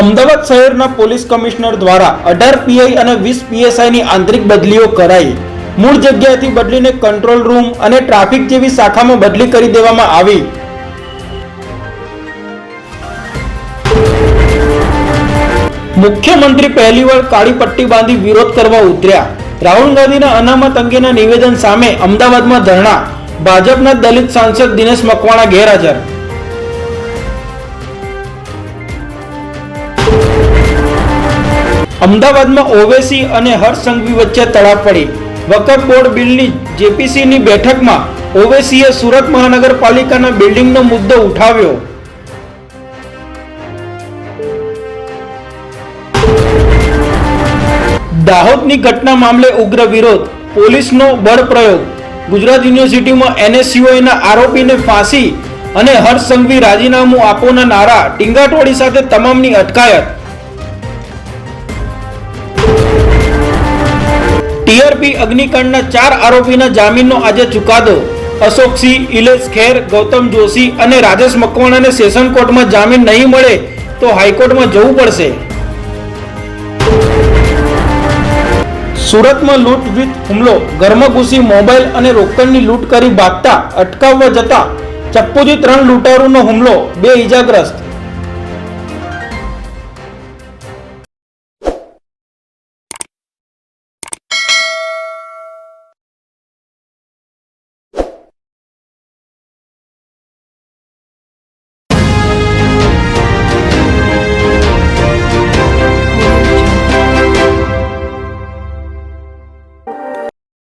અમદાવાદ શહેરના police commissioner દ્વારા 18 PI અને 20 પીએસઆઈની આંતરિક બદલીઓ કરાઈ. મૂળ જગ્યાએથી બદલીને કંટ્રોલ રૂમ અને ટ્રાફિક જેવી શાખામાં બદલી કરી દેવામાં આવી. મુખ્યમંત્રી પહેલીવાર કાળી પટ્ટી બાંધી વિરોધ કરવા ઉતર્યા. રાહુલ ગાંધીના અનામત અંગેના નિવેદન સામે અમદાવાદમાં ધરણા. ભાજપના દલિત સાંસદ દિનેશ મકવાણા ગેરહાજર. અમદાવાદમાં ઓવેસી અને હર્ષ સંઘવી વચ્ચે તડાપડી. વકફ બોર્ડ બિલની જેપીસીની બેઠકમાં ઓવેસીએ સુરત મહાનગરપાલિકાના બિલ્ડિંગનો મુદ્દો ઉઠાવ્યો. દાહોદની ઘટના મામલે ઉગ્ર વિરોધ. પોલીસનો બળ પ્રયોગ. ગુજરાત યુનિવર્સિટીમાં એનએસયુઆઈના આરોપીને ફાંસી અને હર્ષ સંઘવી રાજીનામું આપોના નારા. ટીંગાટોળી સાથે તમામની અટકાયત. ટીઆરપી અગ્નિકાંડના 4 આરોપીના જામીનનો આજે ચુકાદો. અશોક સિંહ, ઇલેશ ખેર, ગૌતમ જોશી અને રાજેશ મકવાણાને સેશન કોર્ટમાં જામીન નહીં મળે તો હાઈકોર્ટમાં જવું પડશે. સુરતમાં લૂંટ વિથ હુમલો. ઘરમાં ઘૂસી મોબાઈલ અને રોકડની લૂંટ કરી ભાગતા અટકાવવા જતા ચપ્પુથી 3 લૂંટારૂનો હુમલો, 2 ઈજાગ્રસ્ત.